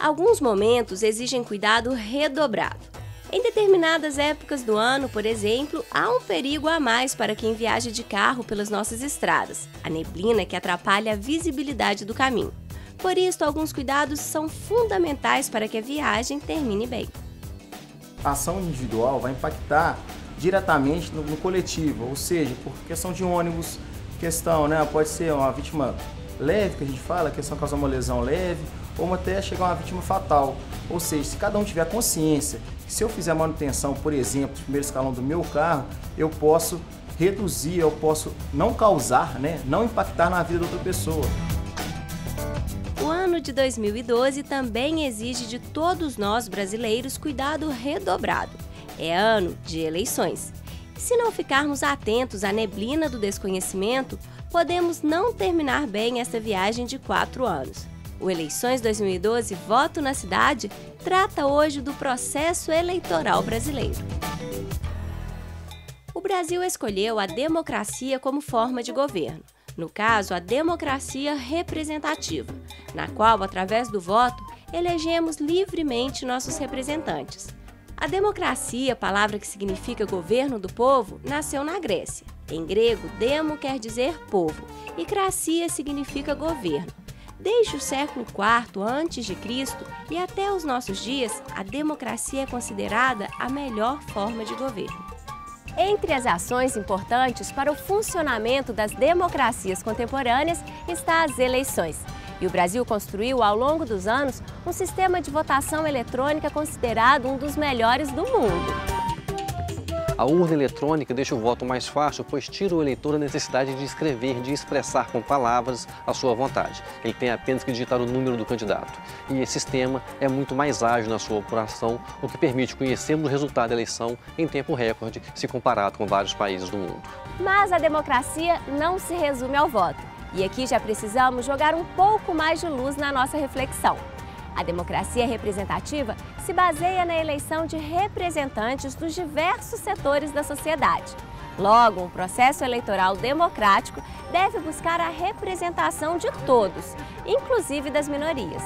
Alguns momentos exigem cuidado redobrado. Em determinadas épocas do ano, por exemplo, há um perigo a mais para quem viaja de carro pelas nossas estradas, a neblina que atrapalha a visibilidade do caminho. Por isso, alguns cuidados são fundamentais para que a viagem termine bem. A ação individual vai impactar diretamente no coletivo, ou seja, por questão de ônibus, pode ser uma vítima leve, que a gente fala, a questão de causar uma lesão leve, ou até chegar a uma vítima fatal. Ou seja, se cada um tiver consciência que se eu fizer a manutenção, por exemplo, do primeiro escalão do meu carro, eu posso reduzir, eu posso não causar, não impactar na vida da outra pessoa. O ano de 2012 também exige de todos nós brasileiros cuidado redobrado. É ano de eleições. Se não ficarmos atentos à neblina do desconhecimento, podemos não terminar bem essa viagem de 4 anos. O Eleições 2012 Voto na Cidade trata hoje do processo eleitoral brasileiro. O Brasil escolheu a democracia como forma de governo. No caso, a democracia representativa, na qual, através do voto, elegemos livremente nossos representantes. A democracia, palavra que significa governo do povo, nasceu na Grécia. Em grego, demo quer dizer povo e cracia significa governo. Desde o século IV a.C. e até os nossos dias, a democracia é considerada a melhor forma de governo. Entre as ações importantes para o funcionamento das democracias contemporâneas está as eleições. E o Brasil construiu, ao longo dos anos, um sistema de votação eletrônica considerado um dos melhores do mundo. A urna eletrônica deixa o voto mais fácil, pois tira o eleitor a necessidade de escrever, de expressar com palavras a sua vontade. Ele tem apenas que digitar o número do candidato. E esse sistema é muito mais ágil na sua apuração, o que permite conhecermos o resultado da eleição em tempo recorde, se comparado com vários países do mundo. Mas a democracia não se resume ao voto. E aqui já precisamos jogar um pouco mais de luz na nossa reflexão. A democracia representativa se baseia na eleição de representantes dos diversos setores da sociedade. Logo, um processo eleitoral democrático deve buscar a representação de todos, inclusive das minorias.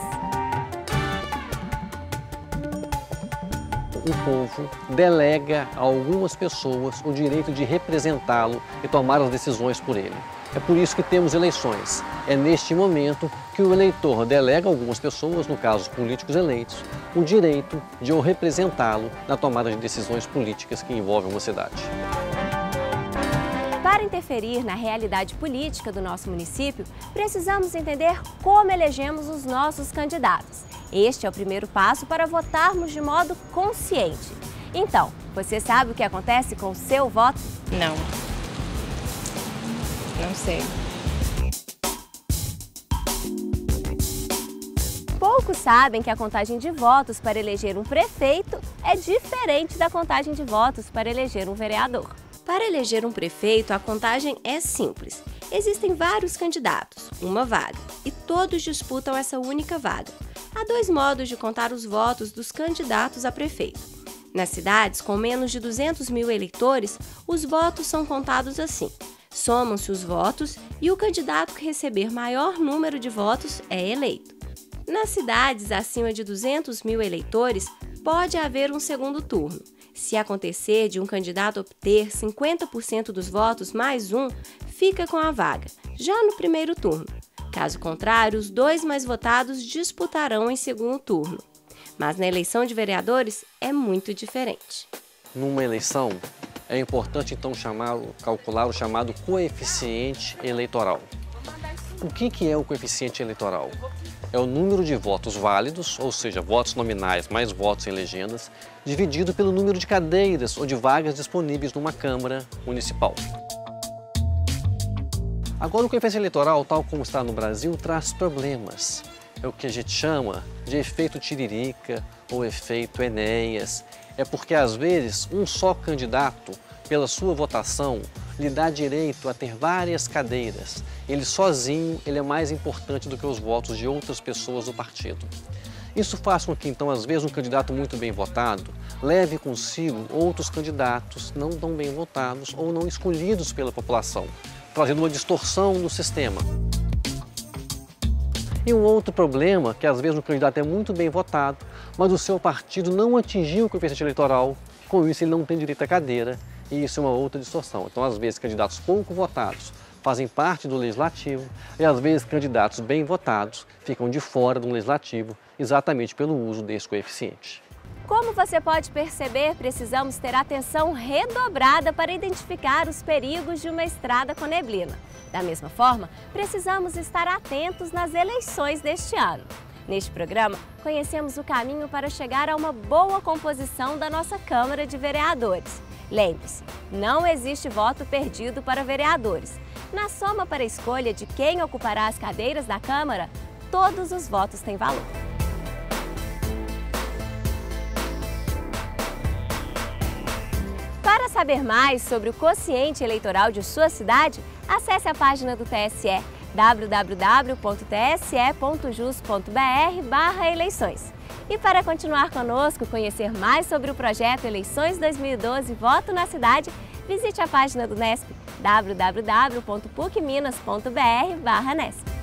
O povo delega a algumas pessoas o direito de representá-lo e tomar as decisões por ele. É por isso que temos eleições. É neste momento que o eleitor delega a algumas pessoas, no caso os políticos eleitos, o direito de o representá-lo na tomada de decisões políticas que envolvem uma cidade. Para interferir na realidade política do nosso município, precisamos entender como elegemos os nossos candidatos. Este é o primeiro passo para votarmos de modo consciente. Então, você sabe o que acontece com o seu voto? Não. Não sei. Poucos sabem que a contagem de votos para eleger um prefeito é diferente da contagem de votos para eleger um vereador. Para eleger um prefeito, a contagem é simples. Existem vários candidatos, uma vaga, e todos disputam essa única vaga. Há 2 modos de contar os votos dos candidatos a prefeito. Nas cidades com menos de 200 mil eleitores, os votos são contados assim. Somam-se os votos e o candidato que receber maior número de votos é eleito. Nas cidades acima de 200 mil eleitores, pode haver um segundo turno. Se acontecer de um candidato obter 50% dos votos mais um, fica com a vaga, já no primeiro turno. Caso contrário, os 2 mais votados disputarão em segundo turno. Mas na eleição de vereadores é muito diferente. Numa eleição, é importante então calcular o chamado coeficiente eleitoral. O que é o coeficiente eleitoral? É o número de votos válidos, ou seja, votos nominais mais votos em legendas, dividido pelo número de cadeiras ou de vagas disponíveis numa Câmara Municipal. Agora, o coeficiente eleitoral, tal como está no Brasil, traz problemas. É o que a gente chama de efeito Tiririca ou efeito Enéas. É porque, às vezes, um só candidato, pela sua votação, lhe dá direito a ter várias cadeiras. Ele sozinho, ele é mais importante do que os votos de outras pessoas do partido. Isso faz com que, então, às vezes, um candidato muito bem votado leve consigo outros candidatos não tão bem votados ou não escolhidos pela população, trazendo uma distorção no sistema. E um outro problema, que às vezes o candidato é muito bem votado, mas o seu partido não atingiu o coeficiente eleitoral, com isso ele não tem direito à cadeira, e isso é uma outra distorção. Então, às vezes, candidatos pouco votados fazem parte do legislativo e, às vezes, candidatos bem votados ficam de fora do legislativo exatamente pelo uso desse coeficiente. Como você pode perceber, precisamos ter atenção redobrada para identificar os perigos de uma estrada com neblina. Da mesma forma, precisamos estar atentos nas eleições deste ano. Neste programa, conhecemos o caminho para chegar a uma boa composição da nossa Câmara de Vereadores. Lembre-se, não existe voto perdido para vereadores. Na soma para a escolha de quem ocupará as cadeiras da Câmara, todos os votos têm valor. Para saber mais sobre o quociente eleitoral de sua cidade, acesse a página do TSE www.tse.jus.br/eleições. E para continuar conosco, conhecer mais sobre o projeto Eleições 2012 Voto na Cidade, visite a página do Nesp www.pucminas.br/nesp.